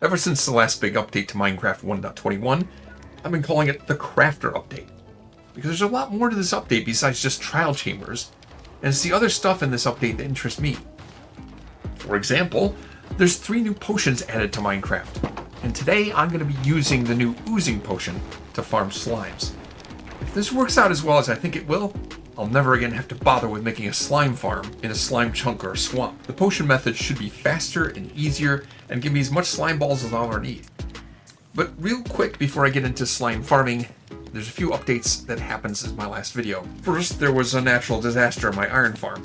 Ever since the last big update to Minecraft 1.21, I've been calling it the Crafter Update. Because there's a lot more to this update besides just trial chambers, and it's the other stuff in this update that interests me. For example, there's 3 new potions added to Minecraft, and today I'm going to be using the new Oozing potion to farm slimes. If this works out as well as I think it will, I'll never again have to bother with making a slime farm in a slime chunk or a swamp. The potion method should be faster and easier and give me as much slime balls as I'll ever need. But real quick before I get into slime farming, there's a few updates that happened since my last video. First, there was a natural disaster on my iron farm.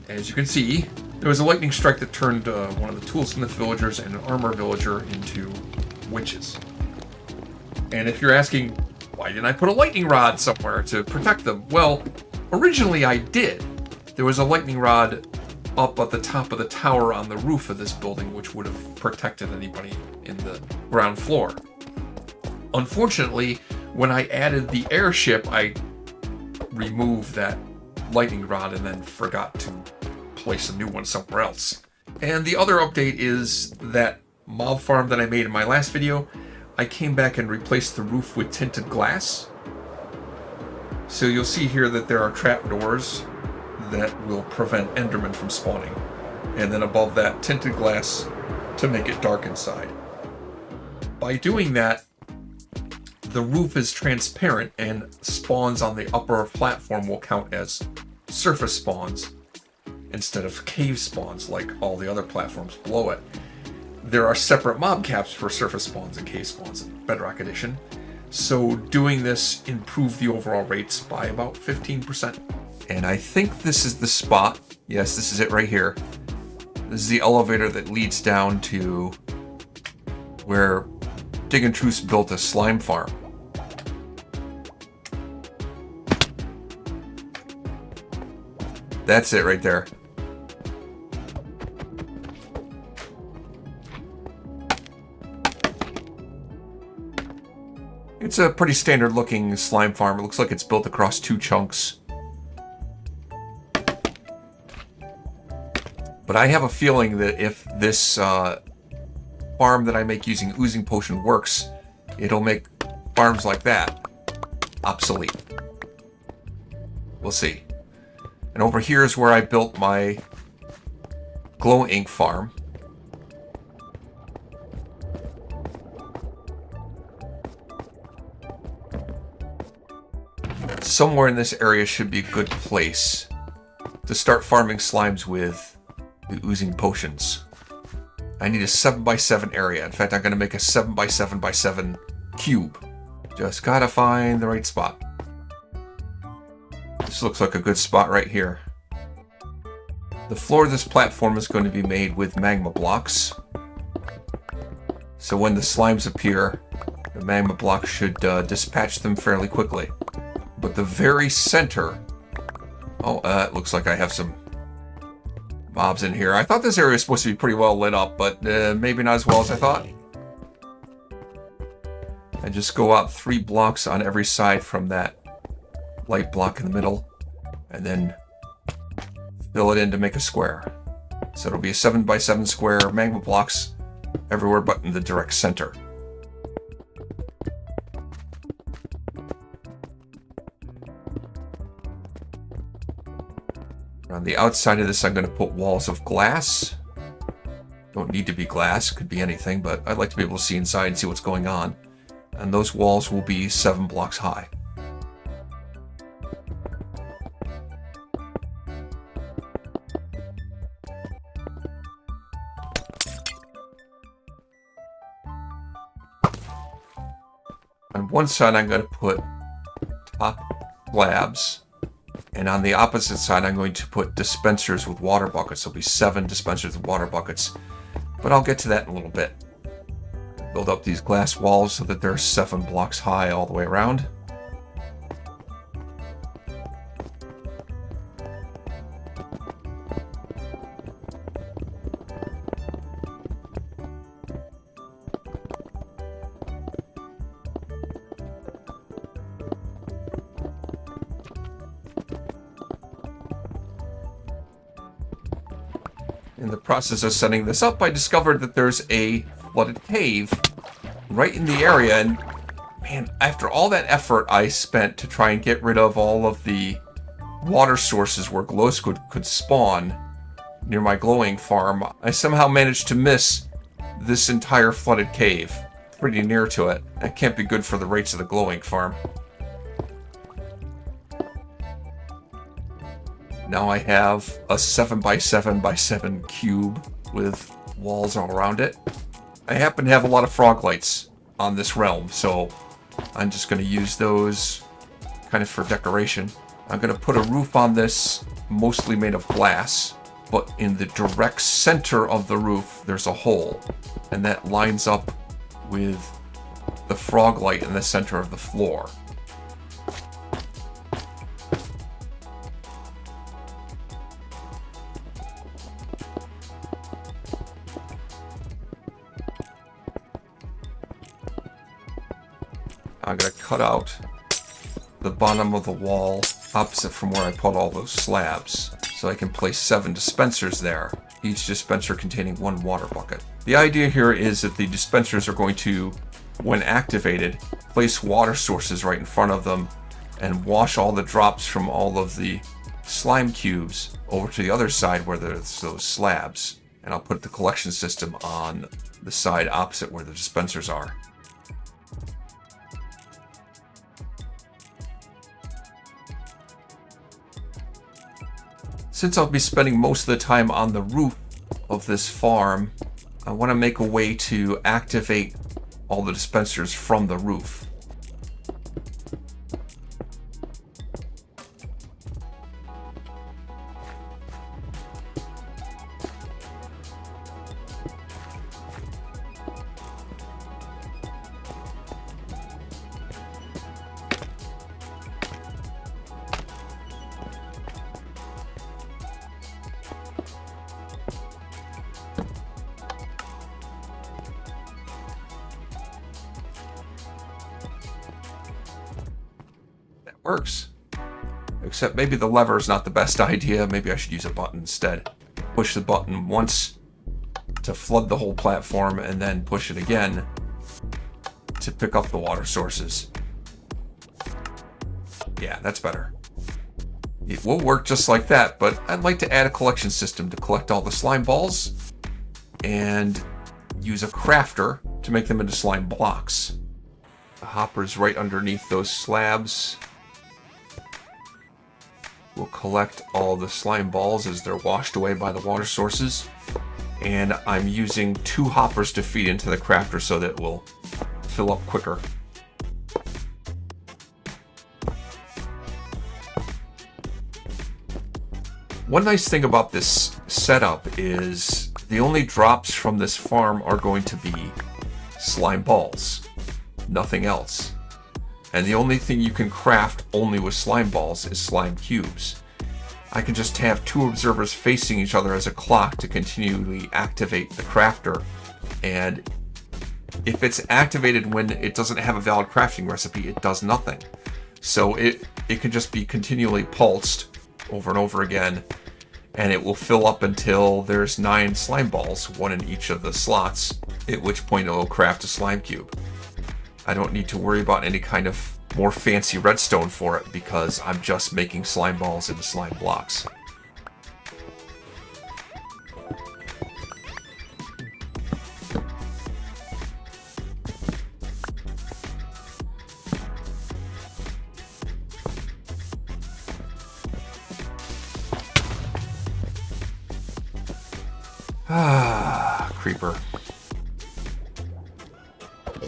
As you can see, there was a lightning strike that turned one of the toolsmith villagers and an armor villager into witches. And if you're asking, why didn't I put a lightning rod somewhere to protect them? Well, originally I did. There was a lightning rod up at the top of the tower on the roof of this building, which would have protected anybody in the ground floor. Unfortunately, when I added the airship, I removed that lightning rod and then forgot to place a new one somewhere else. And the other update is that mob farm that I made in my last video, I came back and replaced the roof with tinted glass. So you'll see here that there are trapdoors that will prevent Endermen from spawning. And then above that, tinted glass to make it dark inside. By doing that, the roof is transparent and spawns on the upper platform will count as surface spawns instead of cave spawns like all the other platforms below it. There are separate mob caps for surface spawns and cave spawns in Bedrock Edition, so doing this improved the overall rates by about 15%. And I think this is the spot. Yes, this is it right here. This is the elevator that leads down to where Dig and Truce built a slime farm. That's it right there. It's a pretty standard looking slime farm. It looks like it's built across 2 chunks. But I have a feeling that if this farm that I make using Oozing Potion works, it'll make farms like that obsolete. We'll see. And over here is where I built my glow ink farm. Somewhere in this area should be a good place to start farming slimes with the Oozing Potions. I need a 7x7 area. In fact, I'm going to make a 7x7x7 cube. Just gotta find the right spot. This looks like a good spot right here. The floor of this platform is going to be made with magma blocks. So when the slimes appear, the magma blocks should dispatch them fairly quickly. But the very center... Oh, it looks like I have some mobs in here. I thought this area was supposed to be pretty well lit up, but maybe not as well as I thought. I just go out 3 blocks on every side from that light block in the middle, and then fill it in to make a square. So it'll be a 7x7 square, magma blocks everywhere but in the direct center. On the outside of this, I'm going to put walls of glass. Don't need to be glass, could be anything, but I'd like to be able to see inside and see what's going on. And those walls will be 7 blocks high. On one side, I'm going to put top slabs, and on the opposite side, I'm going to put dispensers with water buckets. There'll be 7 dispensers with water buckets, but I'll get to that in a little bit. Build up these glass walls so that they're 7 blocks high all the way around. In the process of setting this up, I discovered that there's a flooded cave right in the area. And man, after all that effort I spent to try and get rid of all of the water sources where glow squid could spawn near my glowing farm, I somehow managed to miss this entire flooded cave. Pretty near to it. That can't be good for the rates of the glowing farm. Now I have a 7x7x7 cube with walls all around it. I happen to have a lot of frog lights on this realm, so I'm just going to use those kind of for decoration. I'm going to put a roof on this, mostly made of glass, but in the direct center of the roof there's a hole, and that lines up with the frog light in the center of the floor. I'm going to cut out the bottom of the wall opposite from where I put all those slabs, so I can place 7 dispensers there, each dispenser containing 1 water bucket. The idea here is that the dispensers are going to, when activated, place water sources right in front of them and wash all the drops from all of the slime cubes over to the other side where there's those slabs. And I'll put the collection system on the side opposite where the dispensers are. Since I'll be spending most of the time on the roof of this farm, I want to make a way to activate all the dispensers from the roof. Works. Except maybe the lever is not the best idea. Maybe I should use a button instead. Push the button once to flood the whole platform, and then push it again to pick up the water sources. Yeah, that's better. It will work just like that, but I'd like to add a collection system to collect all the slime balls and use a crafter to make them into slime blocks. The hopper's right underneath those slabs. We'll collect all the slime balls as they're washed away by the water sources. And I'm using 2 hoppers to feed into the crafter so that it will fill up quicker. One nice thing about this setup is the only drops from this farm are going to be slime balls, nothing else. And the only thing you can craft only with slime balls is slime cubes. I can just have 2 observers facing each other as a clock to continually activate the crafter. And if it's activated when it doesn't have a valid crafting recipe, it does nothing. So it can just be continually pulsed over and over again, and it will fill up until there's 9 slime balls, 1 in each of the slots, at which point it will craft a slime cube. I don't need to worry about any kind of more fancy redstone for it because I'm just making slime balls into slime blocks. Creeper.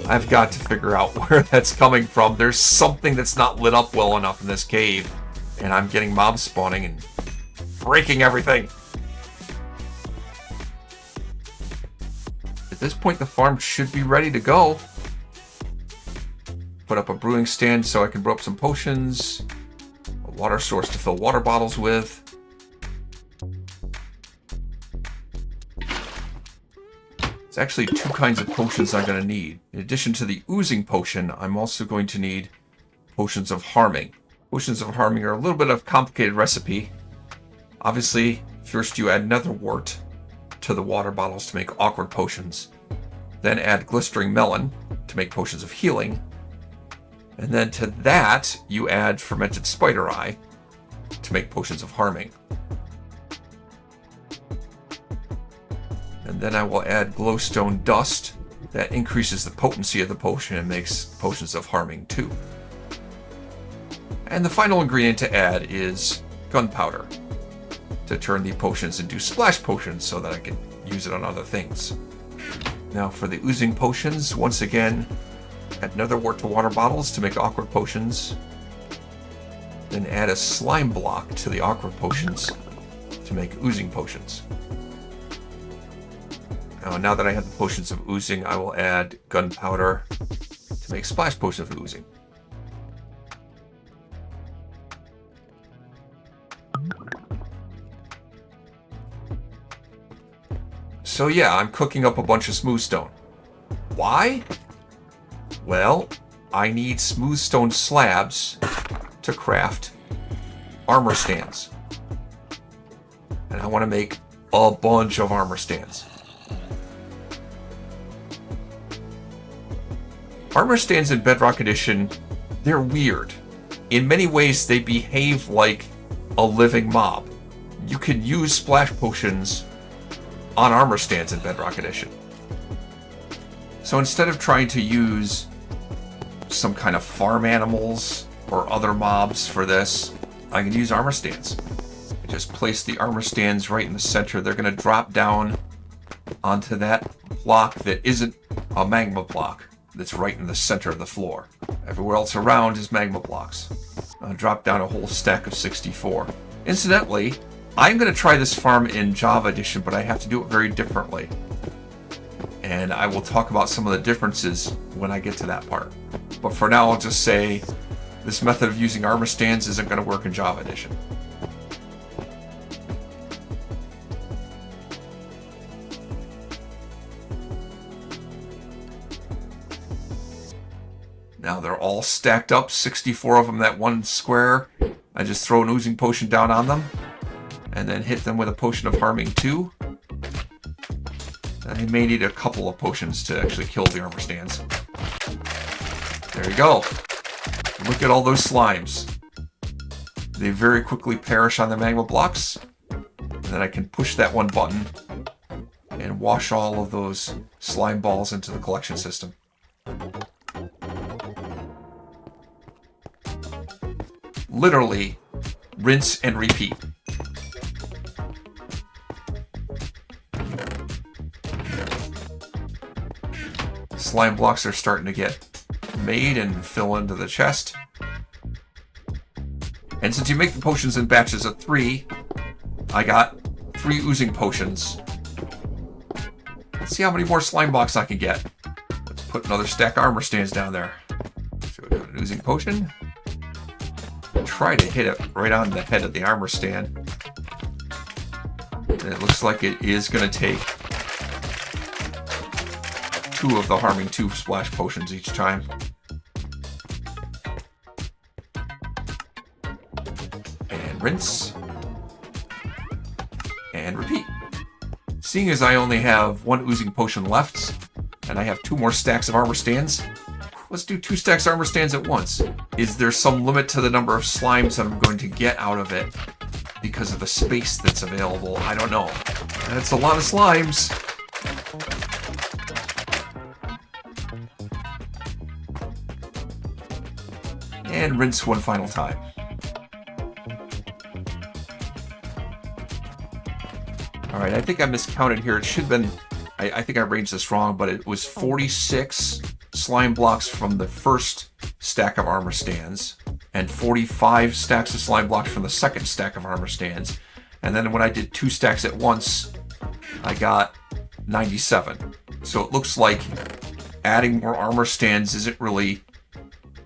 I've got to figure out where that's coming from. There's something that's not lit up well enough in this cave, and I'm getting mobs spawning and breaking everything. At this point, the farm should be ready to go. Put up a brewing stand so I can brew up some potions, a water source to fill water bottles with. There's actually 2 kinds of potions I'm going to need. In addition to the Oozing potion, I'm also going to need potions of harming. Potions of harming are a little bit of a complicated recipe. Obviously, first you add nether wart to the water bottles to make awkward potions. Then add Glistering Melon to make potions of healing. And then to that, you add Fermented Spider Eye to make potions of harming. And then I will add Glowstone Dust. That increases the potency of the potion and makes potions of harming too. And the final ingredient to add is Gunpowder to turn the potions into splash potions so that I can use it on other things. Now for the Oozing Potions, once again, add Nether Wart to water bottles to make Awkward Potions. Then add a Slime Block to the Awkward Potions to make Oozing Potions. Now that I have the potions of oozing, I will add gunpowder to make splash potions of oozing. So yeah, I'm cooking up a bunch of smooth stone. Why? Well, I need smooth stone slabs to craft armor stands. And I want to make a bunch of armor stands. Armor stands in Bedrock Edition, they're weird. In many ways, they behave like a living mob. You can use splash potions on armor stands in Bedrock Edition. So instead of trying to use some kind of farm animals or other mobs for this, I can use armor stands. I just place the armor stands right in the center. They're going to drop down onto that block that isn't a magma block. That's right in the center of the floor. Everywhere else around is magma blocks. I'll drop down a whole stack of 64. Incidentally, I'm going to try this farm in Java Edition, but I have to do it very differently. And I will talk about some of the differences when I get to that part. But for now, I'll just say this method of using armor stands isn't going to work in Java Edition. Now they're all stacked up, 64 of them, that one square. I just throw an oozing potion down on them, and then hit them with a potion of harming too. I may need a couple of potions to actually kill the armor stands. There you go. Look at all those slimes. They very quickly perish on the magma blocks. And then I can push that one button and wash all of those slime balls into the collection system. Literally, rinse and repeat. Slime blocks are starting to get made and fill into the chest. And since you make the potions in batches of 3, I got 3 oozing potions. Let's see how many more slime blocks I can get. Let's put another stack of armor stands down there. So we got an oozing potion. Try to hit it right on the head of the armor stand. And it looks like it is going to take 2 of the harming 2 splash potions each time. And rinse. And repeat. Seeing as I only have 1 oozing potion left, and I have 2 more stacks of armor stands, let's do 2 stacks of armor stands at once. Is there some limit to the number of slimes that I'm going to get out of it because of the space that's available? I don't know. That's a lot of slimes. And rinse one final time. Alright, I think I miscounted here. It should have been, I think I arranged this wrong, but it was 46 slime blocks from the first stack of armor stands, and 45 stacks of slime blocks from the second stack of armor stands. And then when I did 2 stacks at once, I got 97. So it looks like adding more armor stands isn't really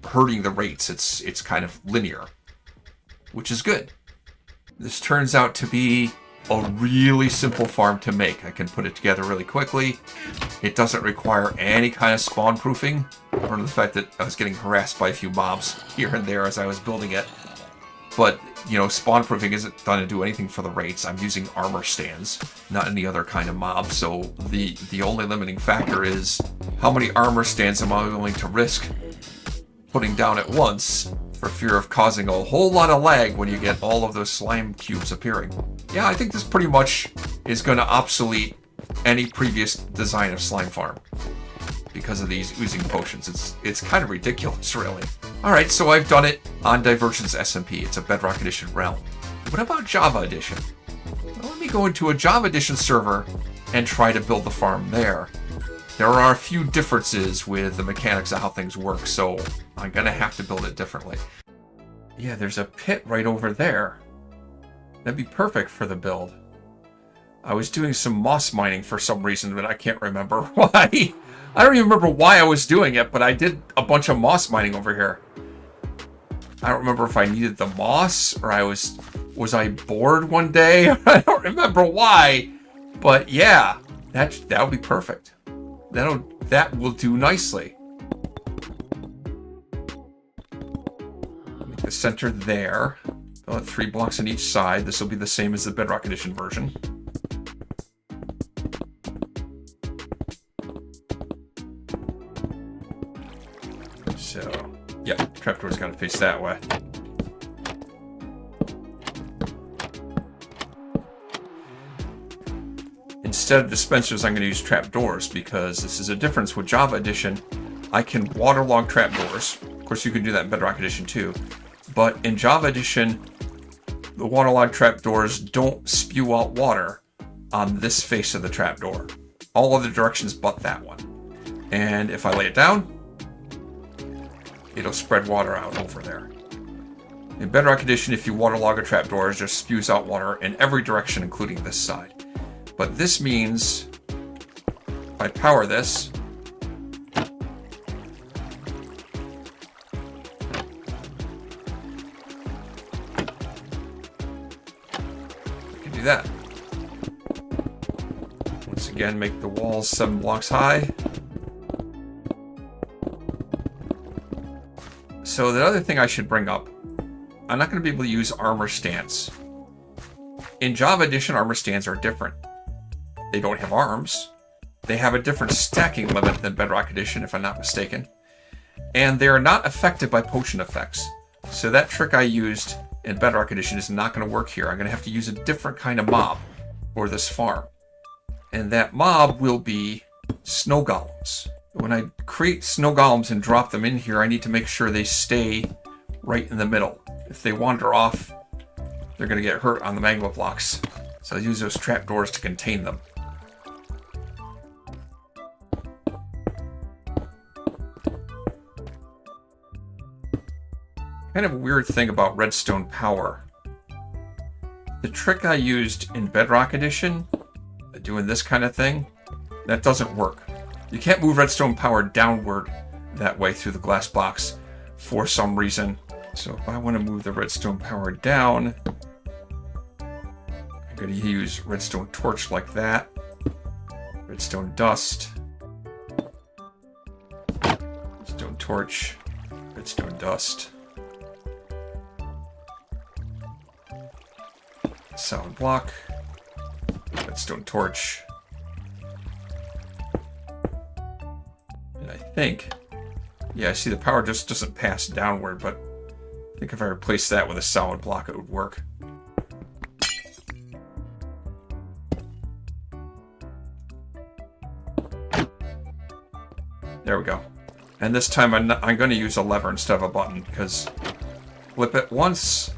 hurting the rates. It's kind of linear, which is good. This turns out to be a really simple farm to make. I can put it together really quickly. It doesn't require any kind of spawn proofing, or the fact that I was getting harassed by a few mobs here and there as I was building it. But you know, spawn proofing isn't going to do anything for the rates. I'm using armor stands, not any other kind of mob. So the only limiting factor is how many armor stands am I willing to risk putting down at once for fear of causing a whole lot of lag when you get all of those slime cubes appearing. Yeah, I think this pretty much is going to obsolete any previous design of slime farm because of these oozing potions. It's kind of ridiculous, really. Alright, so I've done it on Divergence SMP. It's a Bedrock Edition realm. What about Java Edition? Well, let me go into a Java Edition server and try to build the farm there. There are a few differences with the mechanics of how things work, so I'm gonna have to build it differently. Yeah, there's a pit right over there. That'd be perfect for the build. I was doing some moss mining for some reason, but I can't remember why. I don't even remember why I was doing it, but I did a bunch of moss mining over here. I don't remember if I needed the moss or was I bored one day? I don't remember why, but yeah, that would be perfect. That will do nicely. Make the center there. I'll have 3 blocks on each side. This will be the same as the Bedrock Edition version. So, yeah, trapdoor's got to face that way. Instead of dispensers, I'm going to use trapdoors because this is a difference with Java Edition. I can waterlog trapdoors. Of course, you can do that in Bedrock Edition too. But in Java Edition, the waterlog trapdoors don't spew out water on this face of the trapdoor. All other directions but that one. And if I lay it down, it'll spread water out over there. In Bedrock Edition, if you waterlog a trapdoor, it just spews out water in every direction, including this side. But this means if I power this, I can do that. Once again, make the walls 7 blocks high. So the other thing I should bring up, I'm not going to be able to use armor stands. In Java Edition, armor stands are different. They don't have arms. They have a different stacking limit than Bedrock Edition, if I'm not mistaken. And they are not affected by potion effects. So that trick I used in Bedrock Edition is not going to work here. I'm going to have to use a different kind of mob for this farm. And that mob will be snow golems. When I create snow golems and drop them in here, I need to make sure they stay right in the middle. If they wander off, they're going to get hurt on the magma blocks. So I use those trapdoors to contain them. Kind of a weird thing about redstone power. The trick I used in Bedrock Edition, doing this kind of thing, that doesn't work. You can't move redstone power downward that way through the glass box for some reason. So if I want to move the redstone power down, I'm going to use redstone torch like that. Redstone dust. Redstone torch. Redstone dust. Solid block. Redstone torch. And I think, yeah, I see the power just doesn't pass downward, but I think if I replace that with a solid block, it would work. There we go. And this time I'm going to use a lever instead of a button, because flip it once,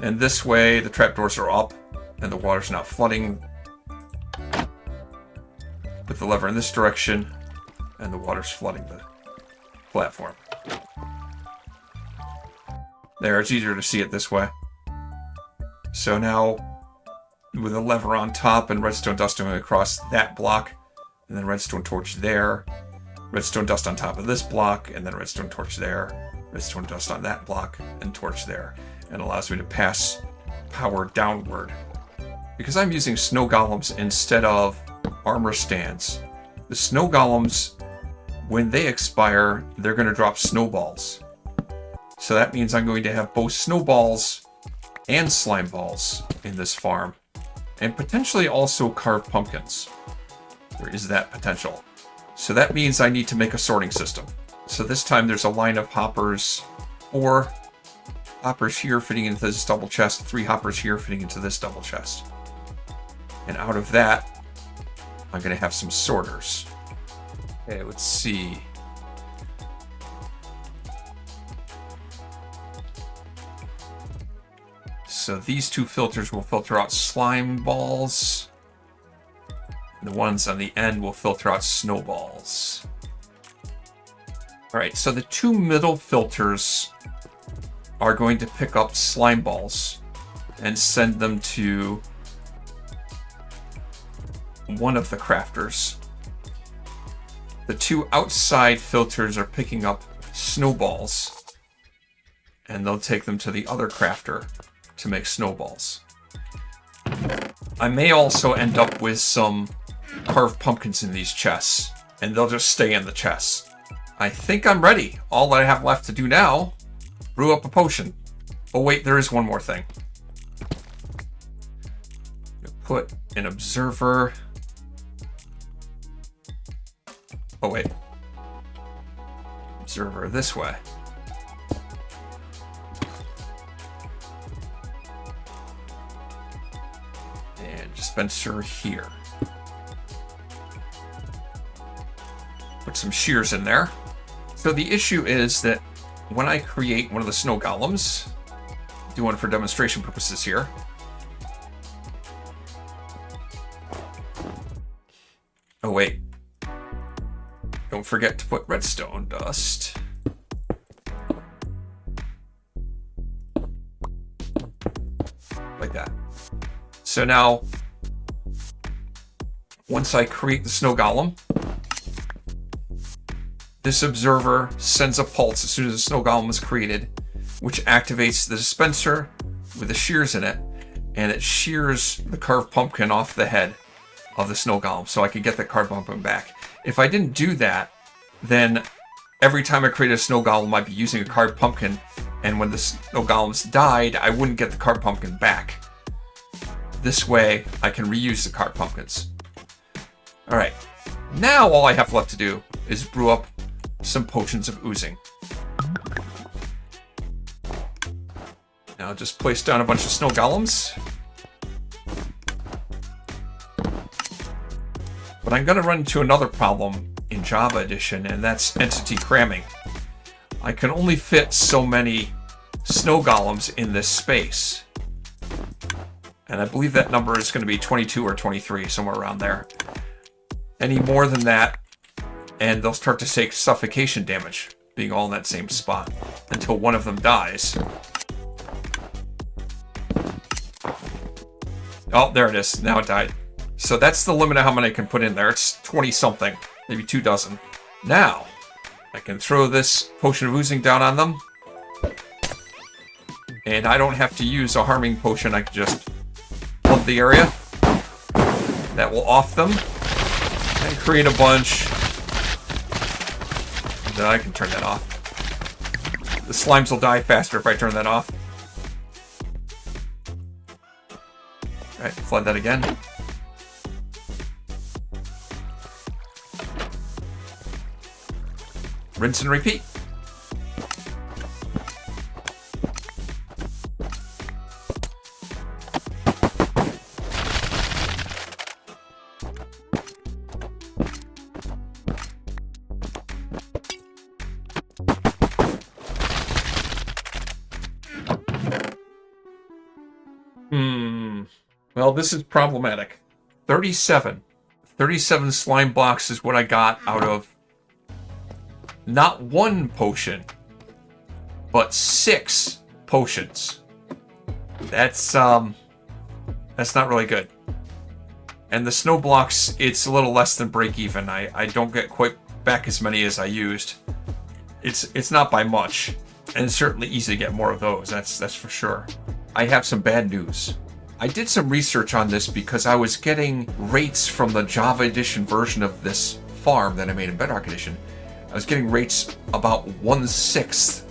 and this way the trapdoors are up and the water's not flooding. Put the lever in this direction and the water's flooding the platform. There, it's easier to see it this way. So now, with a lever on top and redstone dust going across that block, and then redstone torch there, redstone dust on top of this block, and then redstone torch there, redstone dust on that block, and torch there. And allows me to pass power downward. Because I'm using snow golems instead of armor stands, the snow golems, when they expire, they're going to drop snowballs. So that means I'm going to have both snowballs and slime balls in this farm. And potentially also carved pumpkins. There is that potential. So that means I need to make a sorting system. So this time there's a line of hoppers, 4 hoppers here fitting into this double chest, 3 hoppers here fitting into this double chest. And out of that, I'm going to have some sorters. Okay, let's see. So these 2 filters will filter out slime balls. The ones on the end will filter out snowballs. All right, so the 2 middle filters are going to pick up slime balls and send them to one of the crafters. The 2 outside filters are picking up snowballs, and they'll take them to the other crafter to make snowballs. I may also end up with some carved pumpkins in these chests, and they'll just stay in the chests. I think I'm ready. All that I have left to do now, brew up a potion. Oh wait, there is one more thing. Put an observer. Oh wait. Observer this way. And dispenser here. Put some shears in there. So the issue is that when I create one of the snow golems, do one for demonstration purposes here. Oh wait. Don't forget to put redstone dust. Like that. So now, once I create the snow golem, this observer sends a pulse as soon as the snow golem is created, which activates the dispenser with the shears in it, and it shears the carved pumpkin off the head of the snow golem, so I could get the carved pumpkin back. If I didn't do that, then every time I created a snow golem, I'd be using a carved pumpkin, and when the snow golems died, I wouldn't get the carved pumpkin back. This way, I can reuse the carved pumpkins. All right, now all I have left to do is brew up some potions of oozing. Now just place down a bunch of snow golems. But I'm going to run into another problem in Java Edition, and that's entity cramming. I can only fit so many snow golems in this space. And I believe that number is going to be 22 or 23, somewhere around there. Any more than that, and they'll start to take suffocation damage, being all in that same spot, until one of them dies. Oh, there it is. Now it died. So that's the limit of how many I can put in there. It's 20-something, maybe 2 dozen. Now, I can throw this potion of oozing down on them. And I don't have to use a harming potion. I can just flood the area. That will off them. And create a bunch. And then I can turn that off. The slimes will die faster if I turn that off. Alright, flood that again. Rinse and repeat. Well, this is problematic. 37 slime blocks is what I got out of not 1 potion, but 6 potions. That's not really good. And the snow blocks, it's a little less than break even. I don't get quite back as many as I used. It's not by much, and it's certainly easy to get more of those. That's for sure. I have some bad news. I did some research on this because I was getting rates from the Java Edition version of this farm that I made in Bedrock Edition. I was getting rates about 1/6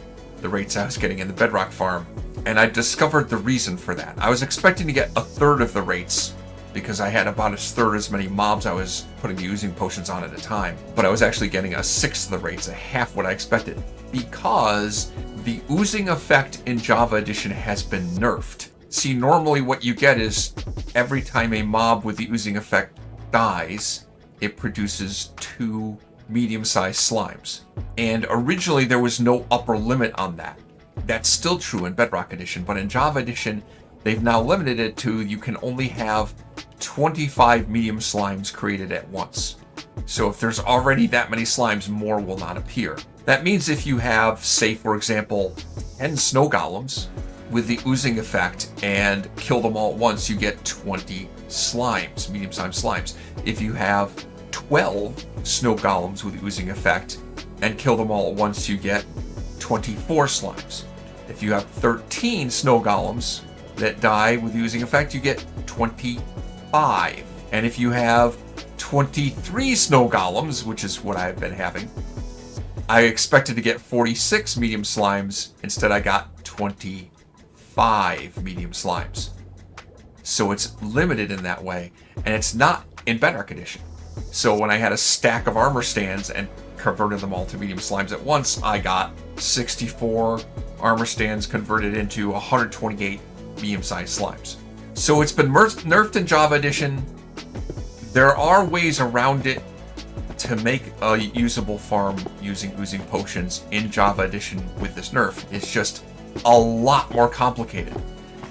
the rates I was getting in the Bedrock farm, and I discovered the reason for that. I was expecting to get a third of the rates because I had about a third as many mobs I was putting the Oozing Potions on at a time, but I was actually getting a sixth of the rates, a half what I expected, because the Oozing effect in Java Edition has been nerfed. See, normally what you get is every time a mob with the Oozing effect dies, it produces 2 medium-sized slimes. And originally there was no upper limit on that. That's still true in Bedrock Edition, but in Java Edition, they've now limited it to you can only have 25 medium slimes created at once. So if there's already that many slimes, more will not appear. That means if you have, say for example, 10 snow golems with the Oozing effect and kill them all at once, you get 20 slimes, medium-sized slimes. If you have 12 snow golems with the Oozing effect and kill them all at once, you get 24 slimes. If you have 13 snow golems that die with the Oozing effect, you get 25. And if you have 23 snow golems, which is what I've been having, I expected to get 46 medium slimes. Instead, I got 25 medium slimes. So it's limited in that way, and it's not in Bedrock Edition. So when I had a stack of armor stands and converted them all to medium slimes at once, I got 64 armor stands converted into 128 medium-sized slimes. So it's been nerfed in Java Edition. There are ways around it to make a usable farm using Oozing Potions in Java Edition with this nerf. It's just a lot more complicated.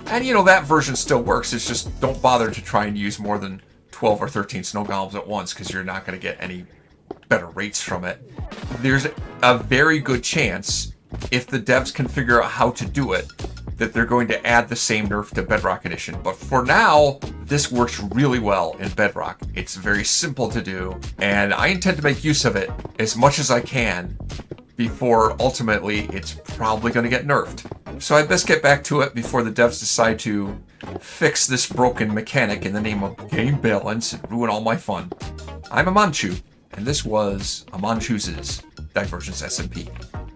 And you know, that version still works. It's just don't bother to try and use more than 12 or 13 snow golems at once, because you're not going to get any better rates from it. There's a very good chance, if the devs can figure out how to do it, that they're going to add the same nerf to Bedrock Edition. But for now, this works really well in Bedrock. It's very simple to do, and I intend to make use of it as much as I can before ultimately it's probably going to get nerfed. So I best get back to it before the devs decide to fix this broken mechanic in the name of game balance and ruin all my fun. I'm Amanchu, and this was Amanchu's Divergence SMP.